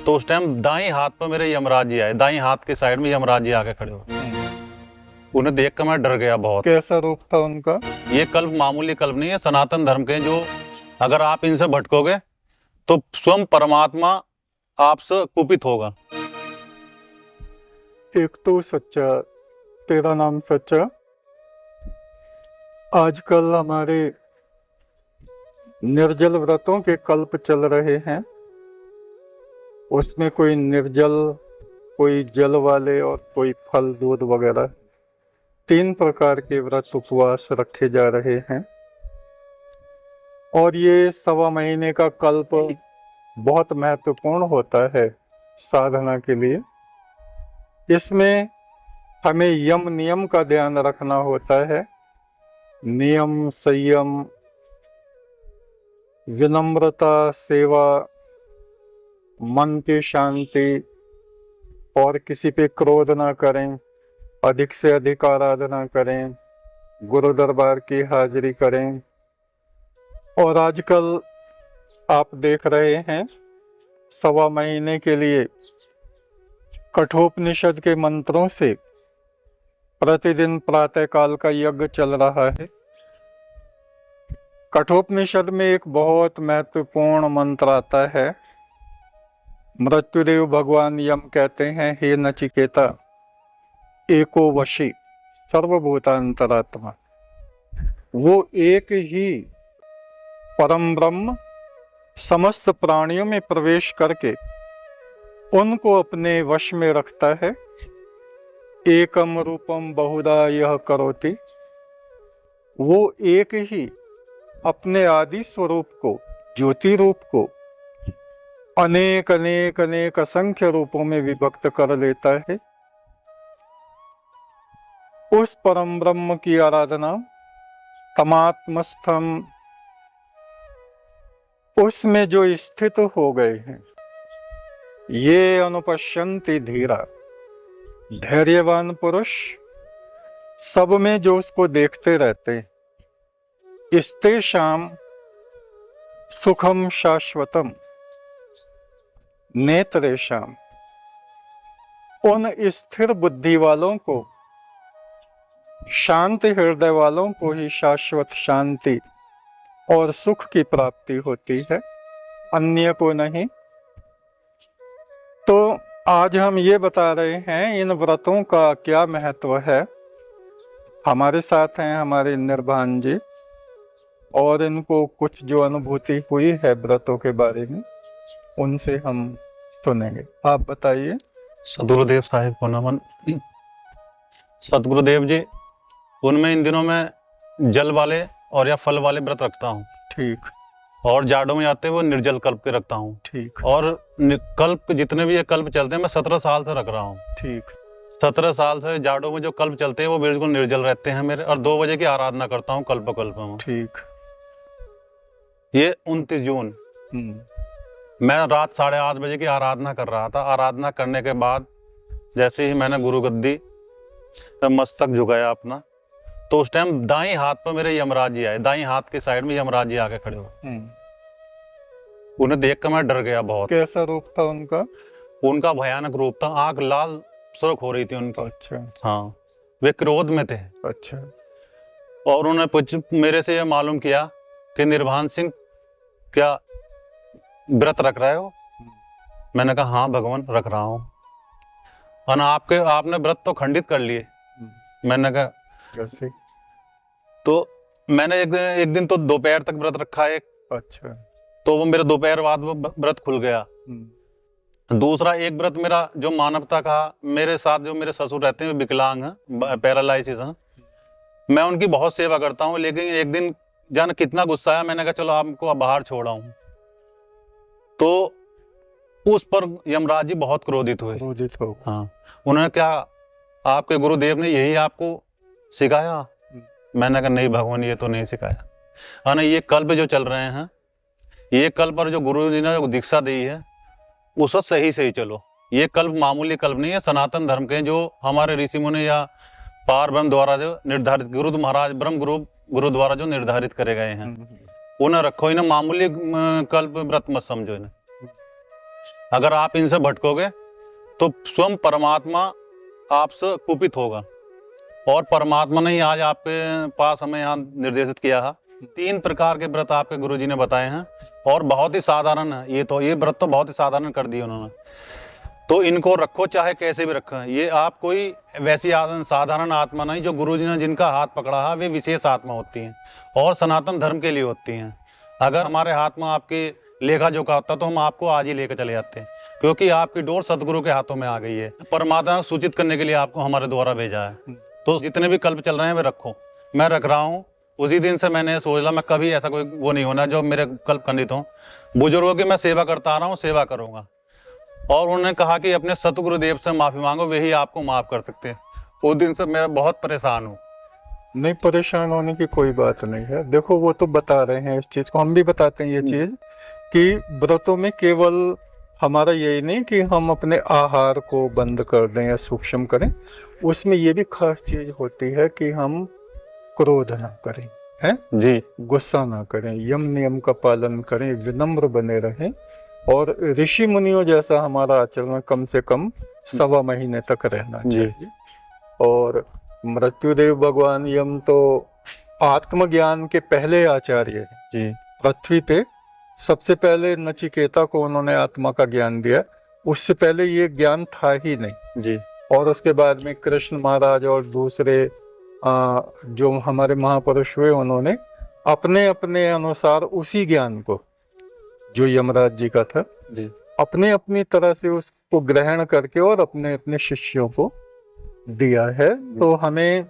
तो उस टाइम दाएं हाथ पर मेरे यमराज जी आए, दाएं हाथ के साइड में यमराज जी आके खड़े हो। उन्हें देख कर मैं डर गया बहुत। कैसा रूप था उनका? ये कल्प मामूली कल्प नहीं है, सनातन धर्म के, जो अगर आप इनसे भटकोगे तो स्वयं परमात्मा आपसे कुपित होगा। एक तो सच्चा, तेरा नाम सच्चा। आजकल हमारे निर्जल व्रतों के कल्प चल रहे हैं, उसमें कोई निर्जल, कोई जल वाले और कोई फल दूध वगैरह, 3 प्रकार के व्रत उपवास रखे जा रहे हैं। और ये 1.25 महीने का कल्प बहुत महत्वपूर्ण होता है साधना के लिए। इसमें हमें यम नियम का ध्यान रखना होता है। नियम, संयम, विनम्रता, सेवा, मन की शांति, और किसी पे क्रोध ना करें, अधिक से अधिक आराधना करें, गुरु दरबार की हाजिरी करें। और आजकल आप देख रहे हैं 1.25 महीने के लिए कठोपनिषद के मंत्रों से प्रतिदिन प्रातःकाल का यज्ञ चल रहा है। कठोपनिषद में एक बहुत महत्वपूर्ण मंत्र आता है। मृत्युदेव भगवान यम कहते हैं, हे नचिकेता, एको वशी सर्वभूतांतरात्मा। वो एक ही परम ब्रह्म समस्त प्राणियों में प्रवेश करके उनको अपने वश में रखता है। एकम रूपम बहुधा यह करोति। वो एक ही अपने आदि स्वरूप को, ज्योति रूप को, अनेक अनेक अनेक असंख्य रूपों में विभक्त कर लेता है। उस परम ब्रह्म की आराधना तमात्मस्थम, उसमें जो स्थित हो गए हैं, ये अनुपश्यन्ति धीरा, धैर्यवान पुरुष सब में जो उसको देखते रहते, इस्तेषाम सुखम शाश्वतम नेत्रेषाम। उन स्थिर बुद्धि वालों को, शांति हृदय वालों को ही शाश्वत शांति और सुख की प्राप्ति होती है, अन्य को नहीं। तो आज हम ये बता रहे हैं इन व्रतों का क्या महत्व है। हमारे साथ हैं हमारे निर्भान जी, और इनको कुछ जो अनुभूति हुई है व्रतों के बारे में उनसे हम सुनेंगे। आप बताइए। सदगुरुदेव साहिब को नमन। सदगुरुदेव जी, उनमें इन दिनों में जल वाले और या फल वाले व्रत रखता हूँ। ठीक। और जाड़ों में आते हैं वो निर्जल कल्प के रखता हूँ। ठीक। और कल्प जितने भी ये कल्प चलते हैं मैं 17 साल से रख रहा हूँ। ठीक। 17 साल से जाड़ों में जो कल्प चलते हैं वो बिल्कुल निर्जल रहते हैं मेरे, और 2 बजे की आराधना करता हूँ कल्प में। ठीक। ये 29 जून मैं रात 8:30 बजे की आराधना कर रहा था। आराधना करने के बाद जैसे ही मैंने गुरु गद्दी मस्तक झुकाया अपना, तो उस टाइम दाएं हाथ पर मेरे यमराज जी आए, दाएं हाथ के साइड में यमराज जी आके खड़े हो। उन्हें देख कर मैं डर गया बहुत। कैसा रूप था उनका? उनका भयानक रूप था, आंख लाल सुर्ख हो रही थी उनकी। अच्छा। हाँ, वे क्रोध में थे। अच्छा। और उन्होंने मेरे से यह मालूम किया कि निर्भान सिंह क्या व्रत रख रहे हो? मैंने कहा हाँ भगवान रख रहा हूँ। और आपने व्रत तो खंडित कर लिए। मैंने कहा कैसे? तो मैंने एक दिन तो दोपहर तक व्रत रखा एक। अच्छा। तो वो मेरे दोपहर बाद वो व्रत खुल गया। दूसरा एक व्रत मेरा जो मानवता का, मेरे साथ जो मेरे ससुर रहते हैं विकलांग हैं, पैरालाइसिस हैं, मैं उनकी बहुत सेवा करता हूँ। लेकिन एक दिन जान कितना गुस्सा आया, मैंने कहा चलो आपको बाहर छोड़ा हूँ। तो उस पर यमराज जी बहुत क्रोधित हुए। क्रोधित हो? हाँ। उन्होंने क्या आपके गुरुदेव ने यही आपको सिखाया? मैंने कहा नहीं भगवान, ये तो नहीं सिखाया। हाँ, ये कल्प जो चल रहे हैं, ये कल्प पर जो गुरु जी ने जो दीक्षा दी है उस सही से ही चलो। ये कल्प मामूली कल्प नहीं है, सनातन धर्म के जो हमारे ऋषि मुनि या पार ब्रह्म द्वारा जो निर्धारित, गुरु महाराज ब्रह्म गुरु द्वारा जो निर्धारित करे गए हैं, उन्हें रखो। इन्हें मामूली कल्प व्रत मत समझो इन्हें। अगर आप इनसे भटकोगे तो स्वयं परमात्मा आपसे कुपित होगा। और परमात्मा ने ही आज आपके पास हमें यहाँ निर्देशित किया है। 3 प्रकार के व्रत आपके गुरुजी ने बताए हैं और बहुत ही साधारण है। ये व्रत तो बहुत ही साधारण कर दिए उन्होंने। तो इनको रखो चाहे कैसे भी रखें। ये आप कोई वैसी साधारण आत्मा नहीं, जो गुरुजी ने जिनका हाथ पकड़ा है वे विशेष आत्मा होती हैं और सनातन धर्म के लिए होती हैं। अगर हमारे हाथ में आपके लेखा जोखा होता तो हम आपको आज ही लेकर चले जाते हैं, क्योंकि आपकी डोर सदगुरु के हाथों में आ गई है। परमात्मा ने सूचित करने के लिए आपको हमारे द्वारा भेजा है। तो जितने भी कल्प चल रहे हैं वे रखो। मैं रख रहा हूँ। उसी दिन से मैंने सोचा मैं कभी ऐसा कोई वो नहीं होना जो मेरे कल्प खंडित हो। बुजुर्गों की मैं सेवा करता आ रहा हूँ, सेवा करूँगा। और उन्होंने कहा कि अपने सतगुरुदेव से माफी मांगो, वे ही आपको माफ कर सकते हैं। उस दिन से मैं बहुत परेशान हूँ। नहीं, परेशान होने की कोई बात नहीं है। देखो वो तो बता रहे हैं इस चीज को, हम भी बताते हैं ये चीज कि व्रतों में केवल हमारा यही नहीं कि हम अपने आहार को बंद कर दें या सूक्ष्म करें, उसमें ये भी खास चीज होती है कि हम क्रोध ना करें, हैं जी, गुस्सा ना करें, यम नियम का पालन करें, विनम्र बने रहें और ऋषि मुनियों जैसा हमारा आचरण कम से कम 1.25 महीने तक रहना चाहिए। और मृत्युदेव भगवान यम तो आत्मज्ञान के पहले आचार्य हैं जी, पृथ्वी पे। सबसे पहले नचिकेता को उन्होंने आत्मा का ज्ञान दिया, उससे पहले ये ज्ञान था ही नहीं जी, और उसके बाद में कृष्ण महाराज और दूसरे जो हमारे महापुरुष हुए, उन्होंने अपने अपने अनुसार उसी ज्ञान को जो यमराज जी का था जी, अपने अपनी तरह से उसको ग्रहण करके और अपने अपने शिष्यों को दिया है। तो हमें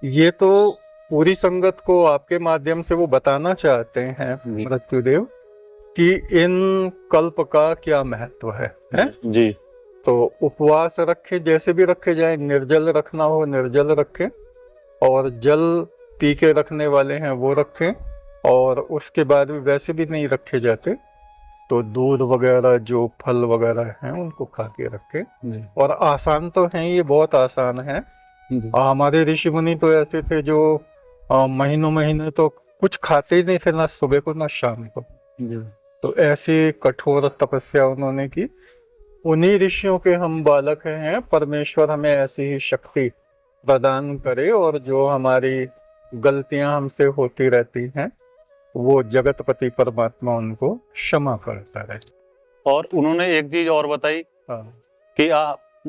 ये तो पूरी संगत को आपके माध्यम से वो बताना चाहते हैं मृत्युदेव कि इन कल्प का क्या महत्व है? जी। तो उपवास रखे, जैसे भी रखे जाए, निर्जल रखना हो निर्जल रखें और जल पी के रखने वाले हैं वो रखें, और उसके बाद भी वैसे भी नहीं रखे जाते तो दूध वगैरह जो फल वगैरह हैं उनको खा के रखें। और आसान तो है, ये बहुत आसान है। हमारे ऋषि मुनि तो ऐसे थे जो महीनों महीने तो कुछ खाते ही नहीं थे, ना सुबह को ना शाम को। तो ऐसी कठोर तपस्या उन्होंने की। उन्हीं ऋषियों के हम बालक हैं। परमेश्वर हमें ऐसी ही शक्ति प्रदान करे और जो हमारी गलतियां हमसे होती रहती हैं वो जगतपति परमात्मा उनको क्षमा करता रहे। और उन्होंने एक चीज और बताई हाँ। कि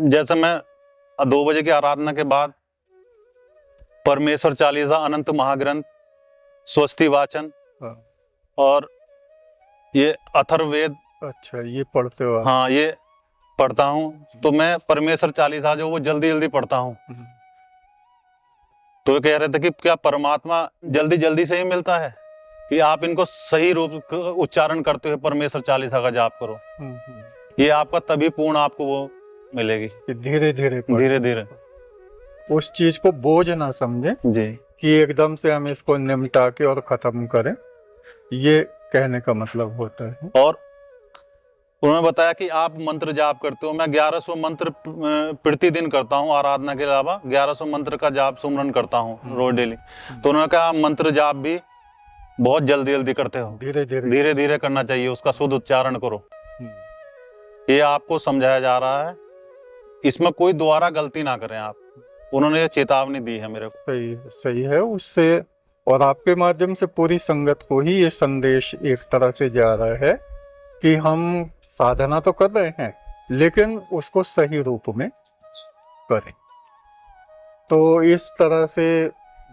जैसे मैं 2 बजे की आराधना के बाद परमेश्वर चालीसा, अनंत महाग्रंथ, स्वस्ति वाचन और ये अथर्ववेद, अच्छा, ये पढ़ते हो आप? हाँ, ये पढ़ता हूँ। तो मैं परमेश्वर चालीसा जो वो जल्दी जल्दी पढ़ता हूँ। तो ये कह रहे थे कि क्या परमात्मा जल्दी जल्दी से ही मिलता है कि आप इनको सही रूप उच्चारण करते हुए परमेश्वर चालीसा का जाप करो, ये आपका तभी पूर्ण आपको वो मिलेगी। धीरे धीरे धीरे धीरे उस चीज को बोझ ना समझे जी कि एकदम से हम इसको निमटा के और खत्म करें, ये कहने का मतलब होता है। और उन्होंने बताया कि आप मंत्र जाप करते हो। मैं 1100 मंत्र प्रतिदिन करता हूँ, आराधना के अलावा 1100 मंत्र का जाप सुमरन करता हूँ रोज डेली। तो उन्होंने कहा मंत्र जाप भी बहुत जल्दी जल्दी करते हो, धीरे धीरे करना चाहिए, उसका शुद्ध उच्चारण करो। ये आपको समझाया जा रहा है, इसमें कोई दोबारा गलती ना करें आप। उन्होंने ये चेतावनी दी है मेरे को। सही है उससे। और आपके माध्यम से पूरी संगत को ही ये संदेश एक तरह से जा रहा है कि हम साधना तो कर रहे हैं लेकिन उसको सही रूप में करें। तो इस तरह से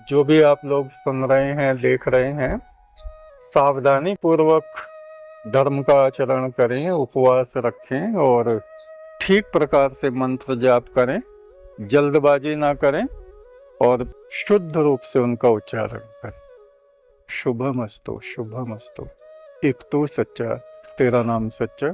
जो भी आप लोग सुन रहे हैं, देख रहे हैं, सावधानी पूर्वक धर्म का आचरण करें, उपवास रखें और ठीक प्रकार से मंत्र जाप करें, जल्दबाजी ना करें और शुद्ध रूप से उनका उच्चारण करें। शुभमस्तु, शुभमस्तु। एक तो सच्चा, तेरा नाम सच्चा।